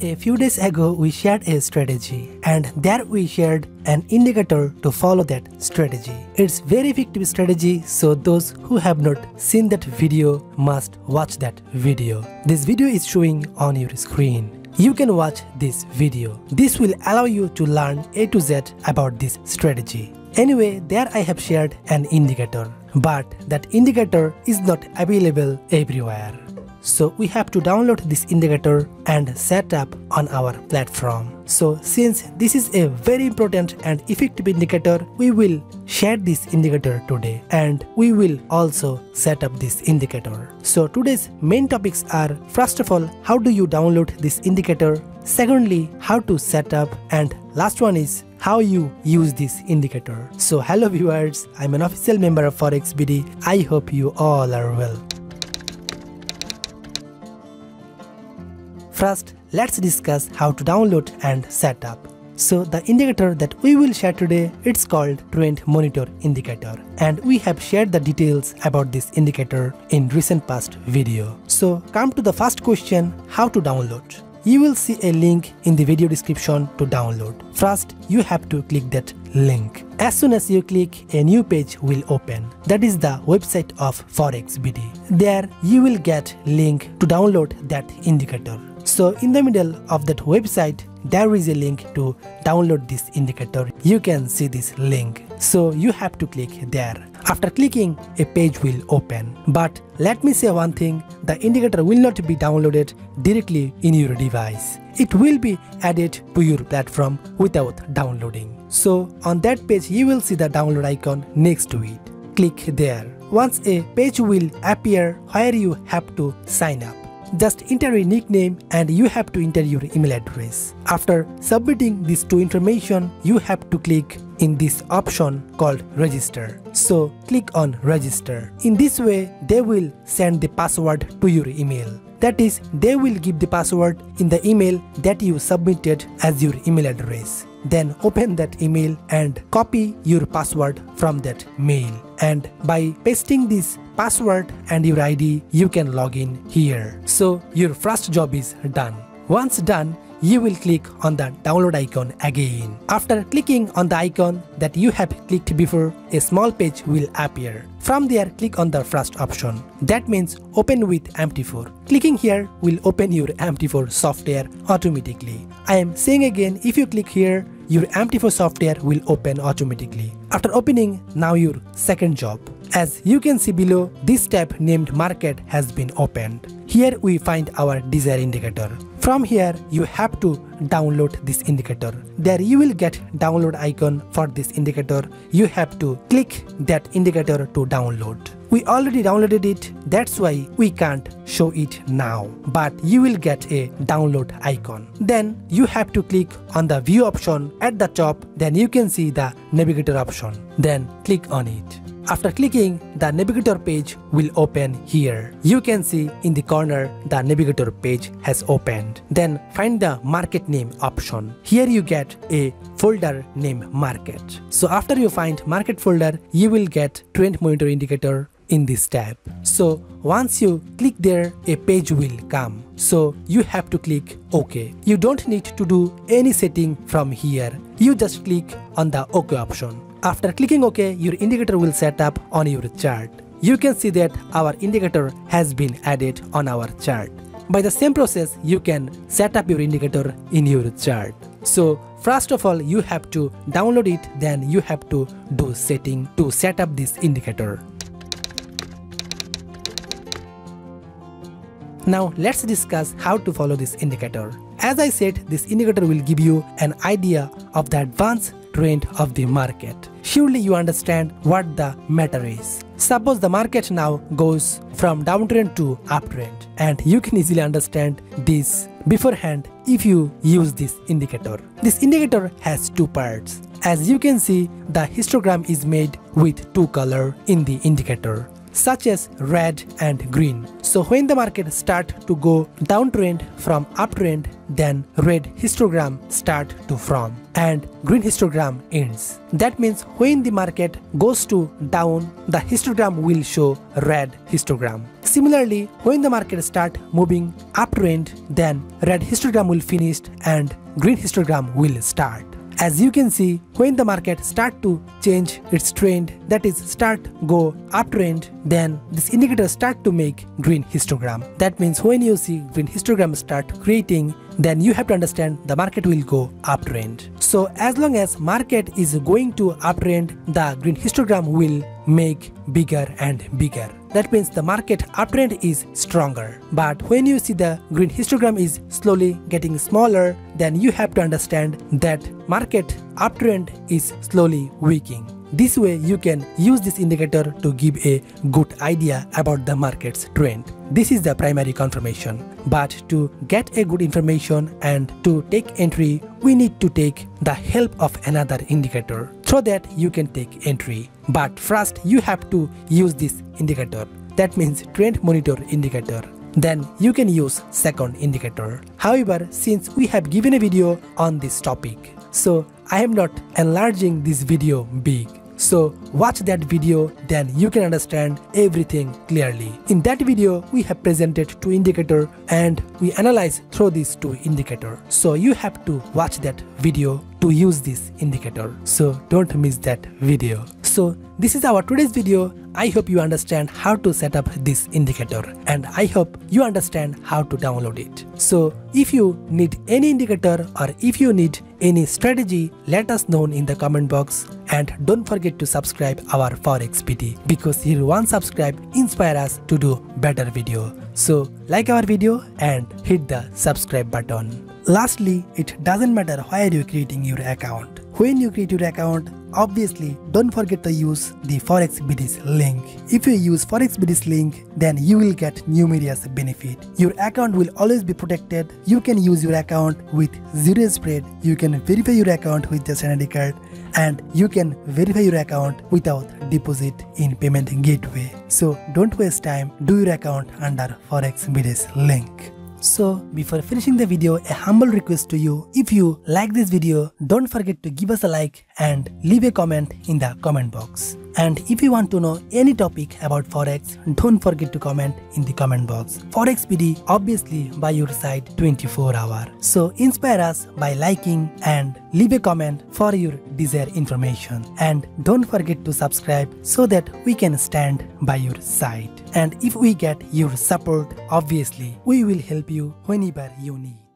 A few days ago we shared a strategy and there we shared an indicator to follow that strategy. It's very effective strategy, so those who have not seen that video must watch that video. This video is showing on your screen. You can watch this video. This will allow you to learn A to Z about this strategy. Anyway, there I have shared an indicator, but that indicator is not available everywhere. So we have to download this indicator and set up on our platform. So since this is a very important and effective indicator, we will share this indicator today and we will also set up this indicator. So today's main topics are, first of all, how do you download this indicator? Secondly, how to set up, and last one is how you use this indicator. So hello viewers, I'm an official member of FOREX BD. I hope you all are well. First, let's discuss how to download and set up. So the indicator that we will share today, it's called Trend Monitor Indicator, and we have shared the details about this indicator in recent past video. So come to the first question, how to download. You will see a link in the video description to download. First, you have to click that link. As soon as you click, a new page will open. That is the website of FOREX BD. There you will get link to download that indicator. So in the middle of that website, there is a link to download this indicator. You can see this link. So you have to click there. After clicking, a page will open. But let me say one thing, the indicator will not be downloaded directly in your device. It will be added to your platform without downloading. So on that page, you will see the download icon next to it. Click there. Once a page will appear where you have to sign up. Just enter your nickname and you have to enter your email address. After submitting these two information, you have to click in this option called register. So click on register. In this way, they will send the password to your email. That is, they will give the password in the email that you submitted as your email address. Then open that email and copy your password from that mail. And by pasting this password and your ID, you can log in here. So your first job is done. Once done, you will click on the download icon again. After clicking on the icon that you have clicked before, a small page will appear. From there, click on the first option. That means open with MT4. Clicking here will open your MT4 software automatically. I am saying again, if you click here, your MT4 software will open automatically. After opening, now your second job. As you can see below, this tab named Market has been opened. Here we find our desired indicator. From here, you have to download this indicator. There you will get download icon for this indicator. You have to click that indicator to download. We already downloaded it, that's why we can't show it now, but you will get a download icon. Then you have to click on the view option at the top, then you can see the navigator option. Then click on it. After clicking, the navigator page will open here. You can see in the corner the navigator page has opened. Then find the market name option. Here you get a folder named market. So after you find market folder, you will get trend monitor indicator in this tab. So once you click there, a page will come. So you have to click OK. You don't need to do any setting from here. You just click on the OK option. After clicking OK, your indicator will set up on your chart. You can see that our indicator has been added on our chart. By the same process, you can set up your indicator in your chart. So first of all, you have to download it, then you have to do setting to set up this indicator. Now let's discuss how to follow this indicator. As I said, this indicator will give you an idea of the advanced trend of the market. Surely you understand what the matter is. Suppose the market now goes from downtrend to uptrend, and you can easily understand this beforehand if you use this indicator. This indicator has two parts. As you can see, the histogram is made with two colors in the indicator. such as red and green. So when the market start to go downtrend from uptrend, then red histogram start to form and green histogram ends. That means when the market goes to down, the histogram will show red histogram. Similarly, when the market start moving uptrend, then red histogram will finish and green histogram will start. As you can see, when the market start to change its trend, that is start go uptrend, then this indicator start to make green histogram. That means when you see green histogram start creating, then you have to understand the market will go uptrend. So as long as market is going to uptrend, the green histogram will make bigger and bigger. That means the market uptrend is stronger. But when you see the green histogram is slowly getting smaller, then you have to understand that market uptrend is slowly weakening. This way you can use this indicator to give a good idea about the market's trend. This is the primary confirmation. But to get a good information and to take entry, we need to take the help of another indicator so that you can take entry. But first you have to use this indicator. That means trend monitor indicator. Then you can use second indicator. However, since we have given a video on this topic, so I am not enlarging this video big. So watch that video, then you can understand everything clearly. In that video, we have presented two indicators and we analyze through these two indicators. So you have to watch that video to use this indicator. So don't miss that video. So this is our today's video. I hope you understand how to set up this indicator and I hope you understand how to download it. So if you need any indicator or if you need any strategy, let us know in the comment box, and don't forget to subscribe our FOREX BD, because your one subscribe inspire us to do better video. So like our video and hit the subscribe button. Lastly, it doesn't matter where you're creating your account. When you create your account, obviously don't forget to use the FOREX BD's link. If you use FOREX BD's link, then you will get numerous benefit. Your account will always be protected. You can use your account with zero spread. You can verify your account with just an ID card, and you can verify your account without deposit in payment gateway. So don't waste time. Do your account under FOREX BD's link. So before finishing the video, a humble request to you: if you like this video, don't forget to give us a like and leave a comment in the comment box. And if you want to know any topic about Forex, don't forget to comment in the comment box. FOREX BD obviously by your side 24 hours. So inspire us by liking and leave a comment for your desired information. And don't forget to subscribe so that we can stand by your side. And if we get your support, obviously we will help you whenever you need.